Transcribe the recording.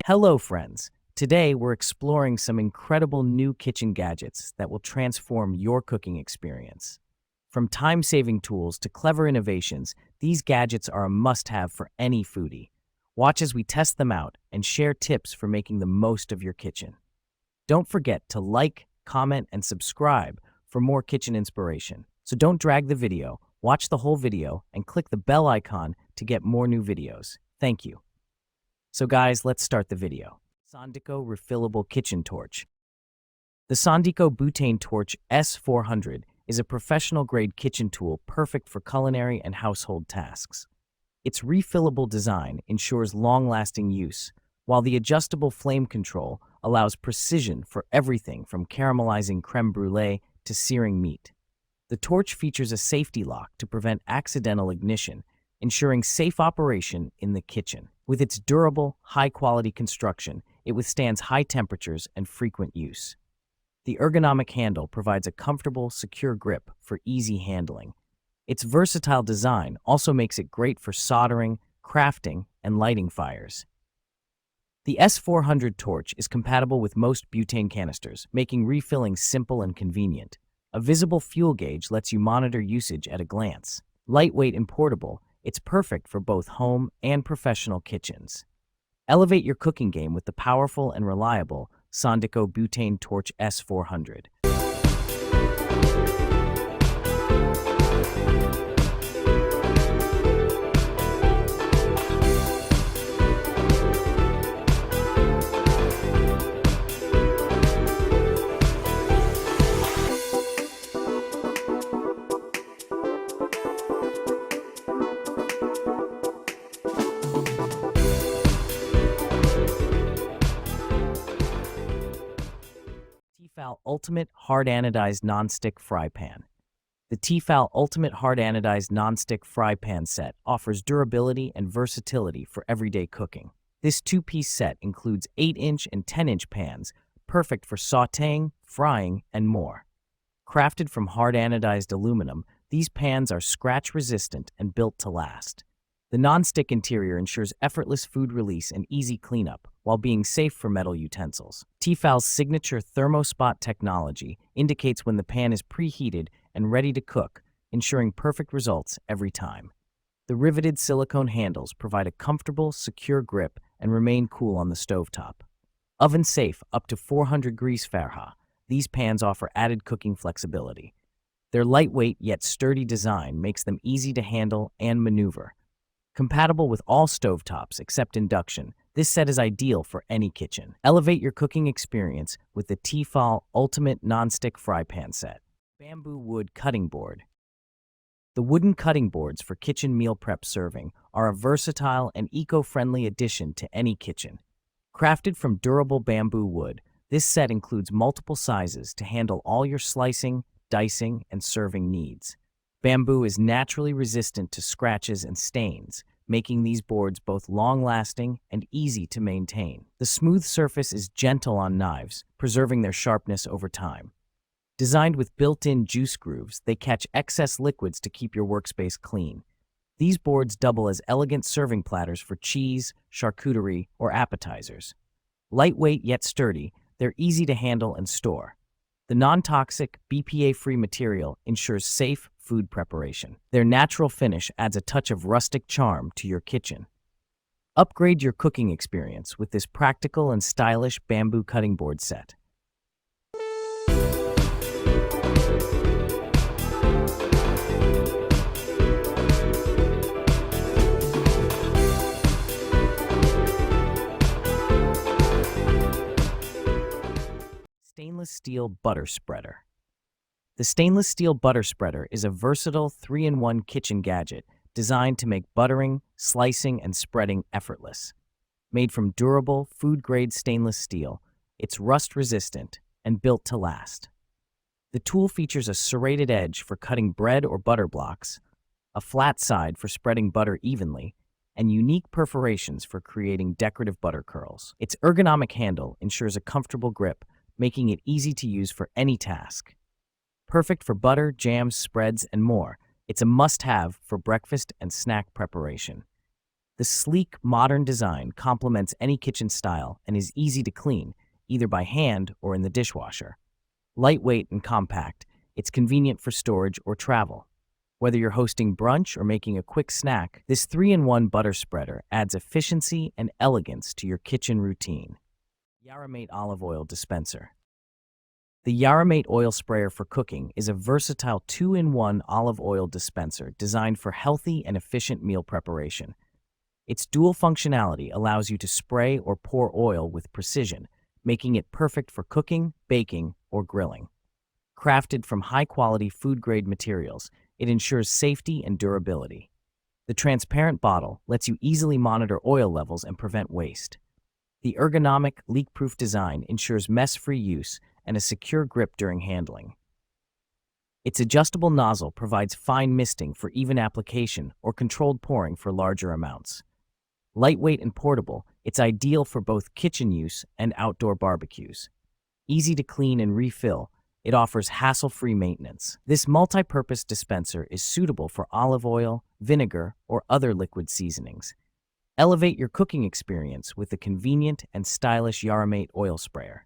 Hello, friends. Today, we're exploring some incredible new kitchen gadgets that will transform your cooking experience. From time-saving tools to clever innovations, these gadgets are a must-have for any foodie. Watch as we test them out and share tips for making the most of your kitchen. Don't forget to like, comment, and subscribe for more kitchen inspiration. So don't drag the video, watch the whole video, and click the bell icon to get more new videos. Thank you. So guys, let's start the video. Sondico Refillable Kitchen Torch. The Sondico Butane Torch S400 is a professional-grade kitchen tool perfect for culinary and household tasks. Its refillable design ensures long-lasting use, while the adjustable flame control allows precision for everything from caramelizing creme brulee to searing meat. The torch features a safety lock to prevent accidental ignition, ensuring safe operation in the kitchen. With its durable, high-quality construction, it withstands high temperatures and frequent use. The ergonomic handle provides a comfortable, secure grip for easy handling. Its versatile design also makes it great for soldering, crafting, and lighting fires. The S400 torch is compatible with most butane canisters, making refilling simple and convenient. A visible fuel gauge lets you monitor usage at a glance. Lightweight and portable, it's perfect for both home and professional kitchens. Elevate your cooking game with the powerful and reliable Sondico Butane Torch S400. Tefal Ultimate Hard Anodized Nonstick Fry Pan. The Tefal Ultimate Hard Anodized Nonstick Fry Pan set offers durability and versatility for everyday cooking. This two-piece set includes 8-inch and 10-inch pans, perfect for sautéing, frying, and more. Crafted from hard anodized aluminum, these pans are scratch-resistant and built to last. The non-stick interior ensures effortless food release and easy cleanup, while being safe for metal utensils. Tefal's signature thermospot technology indicates when the pan is preheated and ready to cook, ensuring perfect results every time. The riveted silicone handles provide a comfortable, secure grip and remain cool on the stovetop. Oven-safe up to 400 degrees Fahrenheit, these pans offer added cooking flexibility. Their lightweight yet sturdy design makes them easy to handle and maneuver. Compatible with all stovetops except induction, this set is ideal for any kitchen. Elevate your cooking experience with the Tefal Ultimate Nonstick Fry Pan Set. Bamboo Wood Cutting Board. The wooden cutting boards for kitchen meal prep serving are a versatile and eco-friendly addition to any kitchen. Crafted from durable bamboo wood, this set includes multiple sizes to handle all your slicing, dicing, and serving needs. Bamboo is naturally resistant to scratches and stains, making these boards both long-lasting and easy to maintain. The smooth surface is gentle on knives, preserving their sharpness over time. Designed with built-in juice grooves, they catch excess liquids to keep your workspace clean. These boards double as elegant serving platters for cheese, charcuterie, or appetizers. Lightweight yet sturdy, they're easy to handle and store. The non-toxic, BPA-free material ensures safe food preparation. Their natural finish adds a touch of rustic charm to your kitchen. Upgrade your cooking experience with this practical and stylish bamboo cutting board set. Stainless Steel Butter Spreader. The stainless steel butter spreader is a versatile 3-in-1 kitchen gadget designed to make buttering, slicing, and spreading effortless. Made from durable, food-grade stainless steel, it's rust-resistant and built to last. The tool features a serrated edge for cutting bread or butter blocks, a flat side for spreading butter evenly, and unique perforations for creating decorative butter curls. Its ergonomic handle ensures a comfortable grip, making it easy to use for any task. Perfect for butter, jams, spreads, and more, it's a must-have for breakfast and snack preparation. The sleek, modern design complements any kitchen style and is easy to clean, either by hand or in the dishwasher. Lightweight and compact, it's convenient for storage or travel. Whether you're hosting brunch or making a quick snack, this 3-in-1 butter spreader adds efficiency and elegance to your kitchen routine. Yaramate Olive Oil Dispenser. The Yaramate Oil Sprayer for cooking is a versatile 2-in-1 olive oil dispenser designed for healthy and efficient meal preparation. Its dual functionality allows you to spray or pour oil with precision, making it perfect for cooking, baking, or grilling. Crafted from high-quality food-grade materials, it ensures safety and durability. The transparent bottle lets you easily monitor oil levels and prevent waste. The ergonomic, leak-proof design ensures mess-free use and a secure grip during handling. Its adjustable nozzle provides fine misting for even application or controlled pouring for larger amounts. Lightweight and portable, it's ideal for both kitchen use and outdoor barbecues. Easy to clean and refill, it offers hassle-free maintenance. This multi-purpose dispenser is suitable for olive oil, vinegar, or other liquid seasonings. Elevate your cooking experience with the convenient and stylish Yaramate oil sprayer.